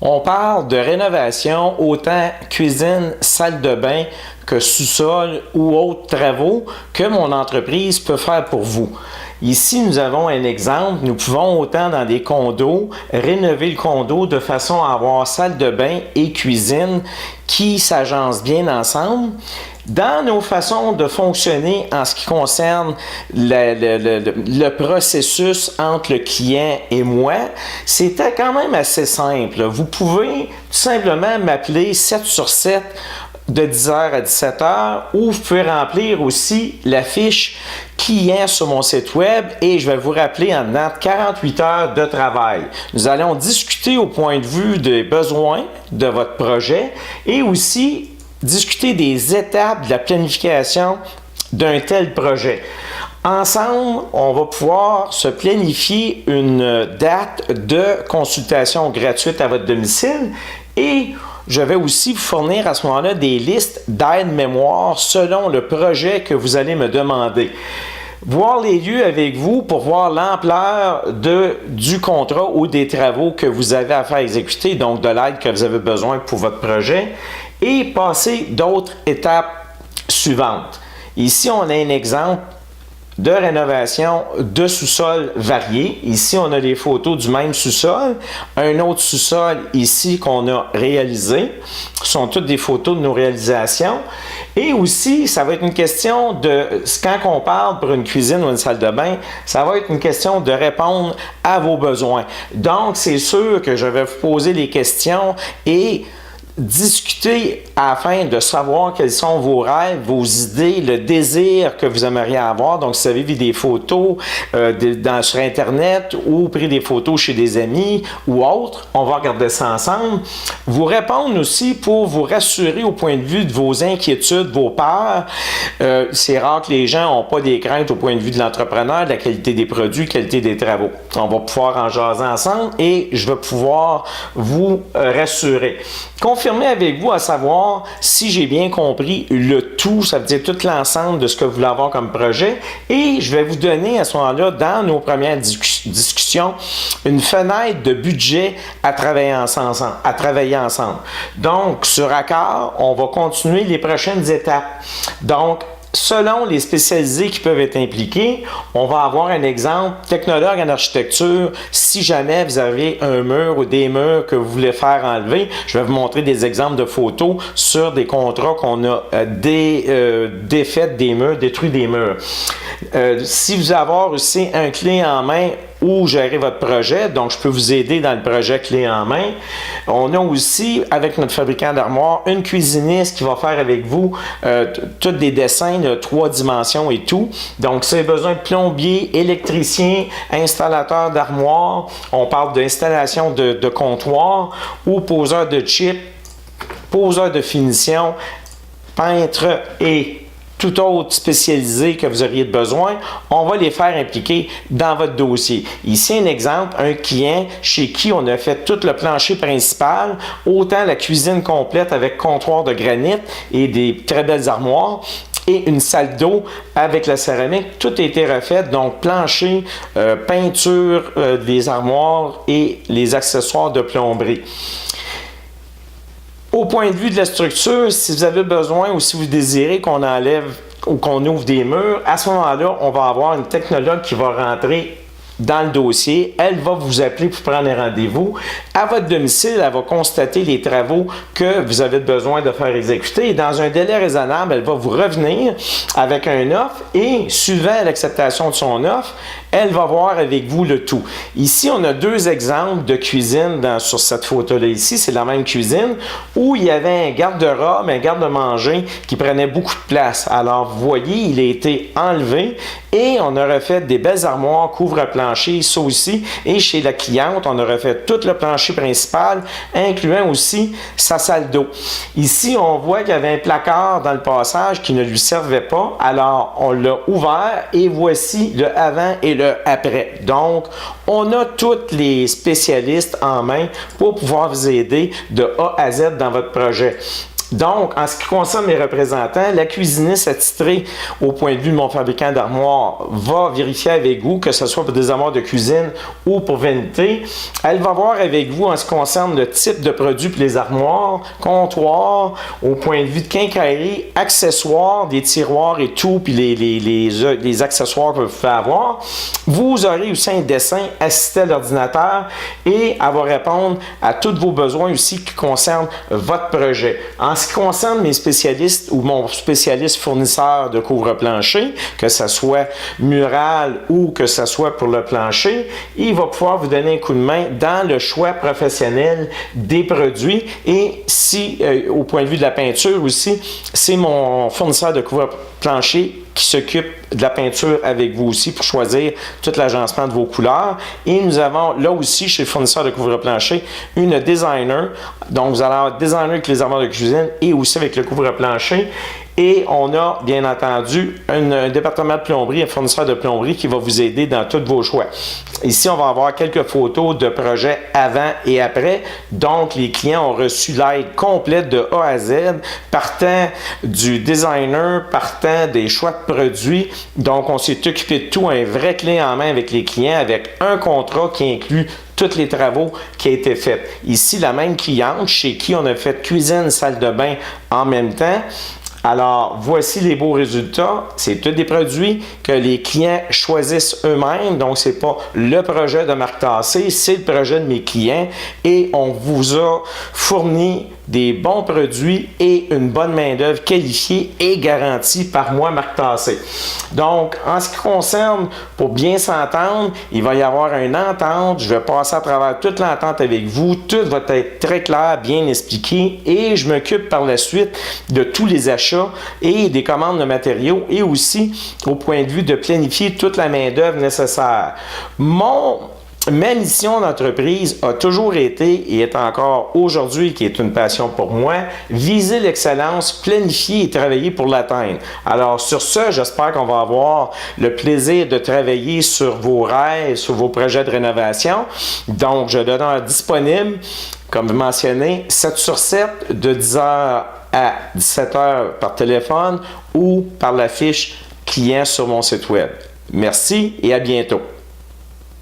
On parle de rénovation, autant cuisine, salle de bain que sous-sol ou autres travaux que mon entreprise peut faire pour vous. Ici, nous avons un exemple. Nous pouvons, autant dans des condos, rénover le condo de façon à avoir salle de bain et cuisine qui s'agencent bien ensemble. Dans nos façons de fonctionner en ce qui concerne le processus entre le client et moi, c'était quand même assez simple. Vous pouvez tout simplement m'appeler 7 sur 7 de 10h à 17h ou vous pouvez remplir aussi la fiche client sur mon site web et je vais vous rappeler en dedans de 48 heures de travail. Nous allons discuter au point de vue des besoins de votre projet et aussi discuter des étapes de la planification d'un tel projet. Ensemble, on va pouvoir se planifier une date de consultation gratuite à votre domicile et je vais aussi vous fournir à ce moment-là des listes d'aide-mémoire selon le projet que vous allez me demander. Voir les lieux avec vous pour voir l'ampleur du contrat ou des travaux que vous avez à faire exécuter, donc de l'aide que vous avez besoin pour votre projet, et passer d'autres étapes suivantes. Ici, on a un exemple de rénovation de sous-sol variés. Ici, on a les photos du même sous-sol. Un autre sous-sol ici qu'on a réalisé. Ce sont toutes des photos de nos réalisations. Et aussi, ça va être une question de, quand on parle pour une cuisine ou une salle de bain, ça va être une question de répondre à vos besoins. Donc, c'est sûr que je vais vous poser les questions et discuter afin de savoir quels sont vos rêves, vos idées, le désir que vous aimeriez avoir. Donc, si vous avez vu des photos sur Internet ou pris des photos chez des amis ou autres, on va regarder ça ensemble. Vous répondre aussi pour vous rassurer au point de vue de vos inquiétudes, vos peurs. C'est rare que les gens n'ont pas des craintes au point de vue de l'entrepreneur, de la qualité des produits, qualité des travaux. On va pouvoir en jaser ensemble et je vais pouvoir vous rassurer. Confirmer avec vous à savoir si j'ai bien compris le tout, ça veut dire tout l'ensemble de ce que vous voulez avoir comme projet et je vais vous donner à ce moment-là, dans nos premières discussions, une fenêtre de budget à travailler ensemble. Donc, sur accord, on va continuer les prochaines étapes. Donc, selon les spécialisés qui peuvent être impliqués, on va avoir un exemple, technologue en architecture, si jamais vous avez un mur ou des murs que vous voulez faire enlever, je vais vous montrer des exemples de photos sur des contrats qu'on a défait des murs, détruit des murs. Si vous avez aussi un clé en main ou gérer votre projet, donc je peux vous aider dans le projet clé en main. On a aussi, avec notre fabricant d'armoires, une cuisiniste qui va faire avec vous tous des dessins de 3 dimensions et tout. Donc, si vous avez besoin de plombier, électricien, installateur d'armoires, on parle d'installation de comptoir ou poseur de chips, poseur de finition, peintre et tout autre spécialisé que vous auriez besoin, on va les faire impliquer dans votre dossier. Ici, un exemple, un client chez qui on a fait tout le plancher principal, autant la cuisine complète avec comptoir de granit et des très belles armoires, et une salle d'eau avec la céramique. Tout a été refait, donc plancher, peinture des armoires et les accessoires de plomberie. Au point de vue de la structure, si vous avez besoin ou si vous désirez qu'on enlève ou qu'on ouvre des murs, à ce moment-là, on va avoir une technologue qui va rentrer dans le dossier. Elle va vous appeler pour prendre un rendez-vous. À votre domicile, elle va constater les travaux que vous avez besoin de faire exécuter et dans un délai raisonnable, elle va vous revenir avec un offre et suivant l'acceptation de son offre, elle va voir avec vous le tout. Ici, on a 2 exemples de cuisine sur cette photo-là. Ici, c'est la même cuisine où il y avait un garde-robe, un garde-manger qui prenait beaucoup de place. Alors, vous voyez, il a été enlevé et on a refait des belles armoires, couvre-plancher, ça aussi. Et chez la cliente, on a refait tout le plancher principal, incluant aussi sa salle d'eau. Ici, on voit qu'il y avait un placard dans le passage qui ne lui servait pas. Alors, on l'a ouvert et voici le avant et le après. Donc, on a tous les spécialistes en main pour pouvoir vous aider de A à Z dans votre projet. Donc, en ce qui concerne mes représentants, la cuisiniste attitrée au point de vue de mon fabricant d'armoires va vérifier avec vous, que ce soit pour des armoires de cuisine ou pour vanité. Elle va voir avec vous en ce qui concerne le type de produit pour les armoires, comptoirs, au point de vue de quincaillerie, accessoires, des tiroirs et tout, puis les accessoires que vous pouvez avoir. Vous aurez aussi un dessin assisté à l'ordinateur et elle va répondre à tous vos besoins aussi qui concernent votre projet. En ce qui concerne mes spécialistes ou mon spécialiste fournisseur de couvre-plancher, que ce soit mural ou que ce soit pour le plancher, il va pouvoir vous donner un coup de main dans le choix professionnel des produits. Et si, au point de vue de la peinture aussi, c'est mon fournisseur de couvre-plancher qui s'occupe de la peinture avec vous aussi pour choisir tout l'agencement de vos couleurs. Et nous avons là aussi, chez le fournisseur de couvre-plancher, une designer. Donc, vous allez avoir un designer avec les armoires de cuisine et aussi avec le couvre-plancher. Et on a, bien entendu, un département de plomberie, un fournisseur de plomberie qui va vous aider dans tous vos choix. Ici, on va avoir quelques photos de projets avant et après. Donc, les clients ont reçu l'aide complète de A à Z, partant du designer, partant des choix de produits. Donc, on s'est occupé de tout, un vrai clé en main avec les clients, avec un contrat qui inclut tous les travaux qui ont été faits. Ici, la même cliente chez qui on a fait cuisine, salle de bain en même temps. Alors, voici les beaux résultats. C'est tous des produits que les clients choisissent eux-mêmes. Donc, ce n'est pas le projet de Marc Tassé, c'est le projet de mes clients. Et on vous a fourni des bons produits et une bonne main-d'œuvre qualifiée et garantie par moi, Marc Tassé. Donc, en ce qui concerne, pour bien s'entendre, il va y avoir une entente. Je vais passer à travers toute l'entente avec vous. Tout va être très clair, bien expliqué. Et je m'occupe par la suite de tous les achats et des commandes de matériaux et aussi au point de vue de planifier toute la main-d'œuvre nécessaire. Ma mission d'entreprise a toujours été et est encore aujourd'hui, qui est une passion pour moi, viser l'excellence, planifier et travailler pour l'atteindre. Alors sur ce, j'espère qu'on va avoir le plaisir de travailler sur vos rêves, sur vos projets de rénovation. Donc, je demeure disponible, comme mentionné, 7 sur 7, de 10h à 17h par téléphone ou par la fiche client sur mon site web. Merci et à bientôt.